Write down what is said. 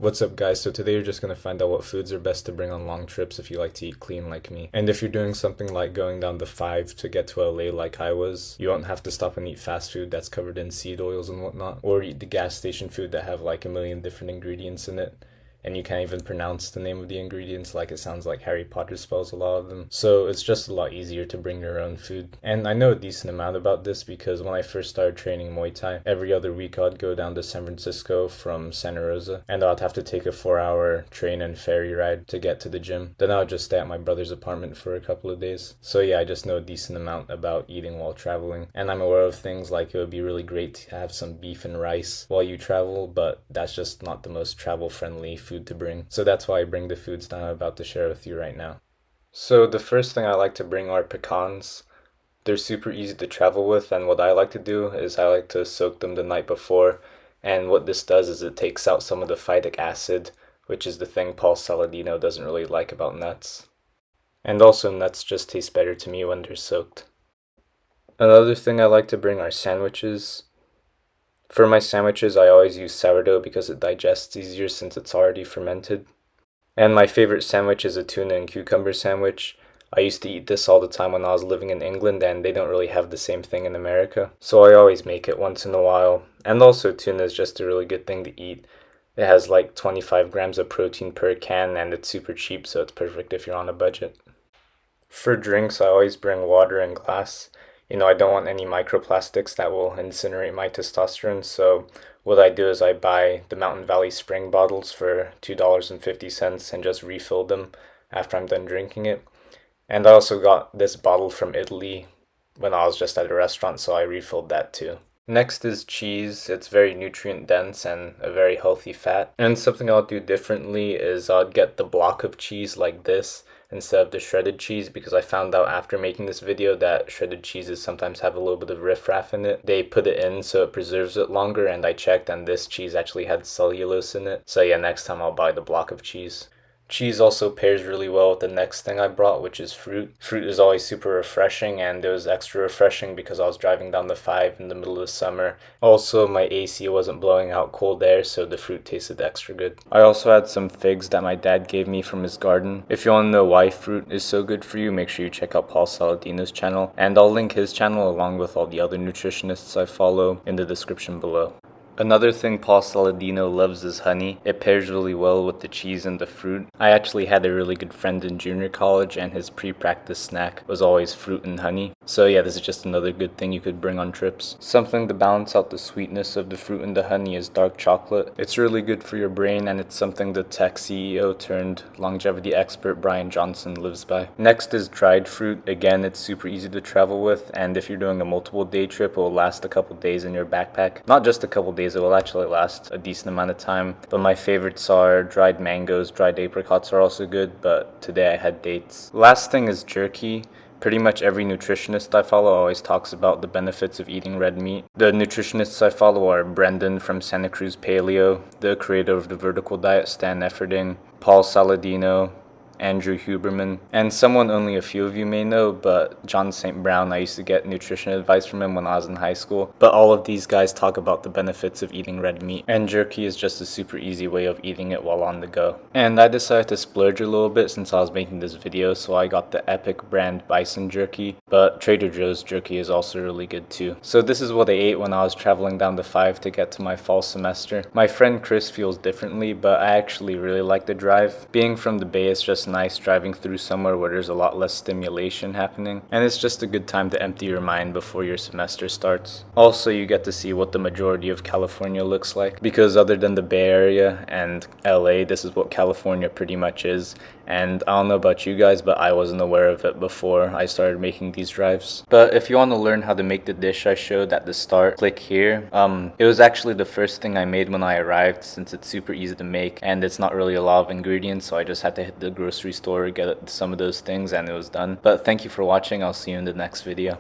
What's up, guys? So today you're just going to find out what foods are best to bring on long trips if you like to eat clean like me. And if you're doing something like going down the 5 to get to LA like I was, you won't have to stop and eat fast food that's covered in seed oils and whatnot, or eat the gas station food that have like a million different ingredients in it. And you can't even pronounce the name of the ingredients, like it sounds like Harry Potter spells a lot of them. So it's just a lot easier to bring your own food. And I know a decent amount about this because when I first started training Muay Thai, every other week I'd go down to San Francisco from Santa Rosa, and I'd have to take a 4-hour train and ferry ride to get to the gym. Then I would just stay at my brother's apartment for a couple of days. So yeah, I just know a decent amount about eating while traveling. And I'm aware of things like it would be really great to have some beef and rice while you travel, but that's just not the most travel-friendly food to bring. So that's why I bring the foods that I'm about to share with you right now. So the first thing I like to bring are pecans. They're super easy to travel with, and what I like to do is I like to soak them the night before. And what this does is it takes out some of the phytic acid, which is the thing Paul Saladino doesn't really like about nuts. And also nuts just taste better to me when they're soaked. Another thing I like to bring are sandwiches. For my sandwiches, I always use sourdough because it digests easier since it's already fermented. And my favorite sandwich is a tuna and cucumber sandwich. I used to eat this all the time when I was living in England, and they don't really have the same thing in America. So I always make it once in a while. And also, tuna is just a really good thing to eat. It has like 25 grams of protein per can, and it's super cheap, so it's perfect if you're on a budget. For drinks, I always bring water and glass. I don't want any microplastics that will incinerate my testosterone, so what I do is I buy the Mountain Valley Spring bottles for $2.50 and just refill them after I'm done drinking it. And I also got this bottle from Italy when I was just at a restaurant, so I refilled that too. Next is cheese. It's very nutrient dense and a very healthy fat. And something I'll do differently is I'll get the block of cheese like this instead of the shredded cheese, because I found out after making this video that shredded cheeses sometimes have a little bit of riffraff in it. They put it in so it preserves it longer, and I checked and this cheese actually had cellulose in it. So yeah, next time I'll buy the block of cheese. Cheese also pairs really well with the next thing I brought, which is fruit. Fruit is always super refreshing, and it was extra refreshing because I was driving down the 5 in the middle of the summer. Also, my AC wasn't blowing out cold air, so the fruit tasted extra good. I also had some figs that my dad gave me from his garden. If you want to know why fruit is so good for you, make sure you check out Paul Saladino's channel, and I'll link his channel along with all the other nutritionists I follow in the description below. Another thing Paul Saladino loves is honey. It pairs really well with the cheese and the fruit. I actually had a really good friend in junior college, and his pre-practice snack was always fruit and honey. So yeah, this is just another good thing you could bring on trips. Something to balance out the sweetness of the fruit and the honey is dark chocolate. It's really good for your brain, and it's something the tech CEO turned longevity expert Brian Johnson lives by. Next is dried fruit. Again, it's super easy to travel with, and if you're doing a multiple day trip, it will last a couple days in your backpack. Not just a couple days, it will actually last a decent amount of time. But my favorites are dried mangoes. Dried apricots are also good, but today I had dates. Last thing is jerky. Pretty much every nutritionist I follow always talks about the benefits of eating red meat. The nutritionists I follow are Brendan from Santa Cruz Paleo, the creator of the Vertical Diet, Stan Efferding, Paul Saladino, Andrew Huberman, and someone only a few of you may know, but John St. Brown. I used to get nutrition advice from him when I was in high school. But all of these guys talk about the benefits of eating red meat, and jerky is just a super easy way of eating it while on the go. And I decided to splurge a little bit since I was making this video, so I got the Epic brand bison jerky, but Trader Joe's jerky is also really good too. So this is what I ate when I was traveling down the 5 to get to my fall semester. My friend Chris feels differently, but I actually really like the drive. Being from the Bay, it's just nice driving through somewhere where there's a lot less stimulation happening, and it's just a good time to empty your mind before your semester starts. Also, you get to see what the majority of California looks like, because other than the Bay Area and LA, this is what California pretty much is. And I don't know about you guys, but I wasn't aware of it before I started making these drives. But if you want to learn how to make the dish I showed at the start, click here. It was actually the first thing I made when I arrived, since it's super easy to make and it's not really a lot of ingredients, so I just had to hit the grocery store, get some of those things, and it was done. But thank you for watching. I'll see you in the next video.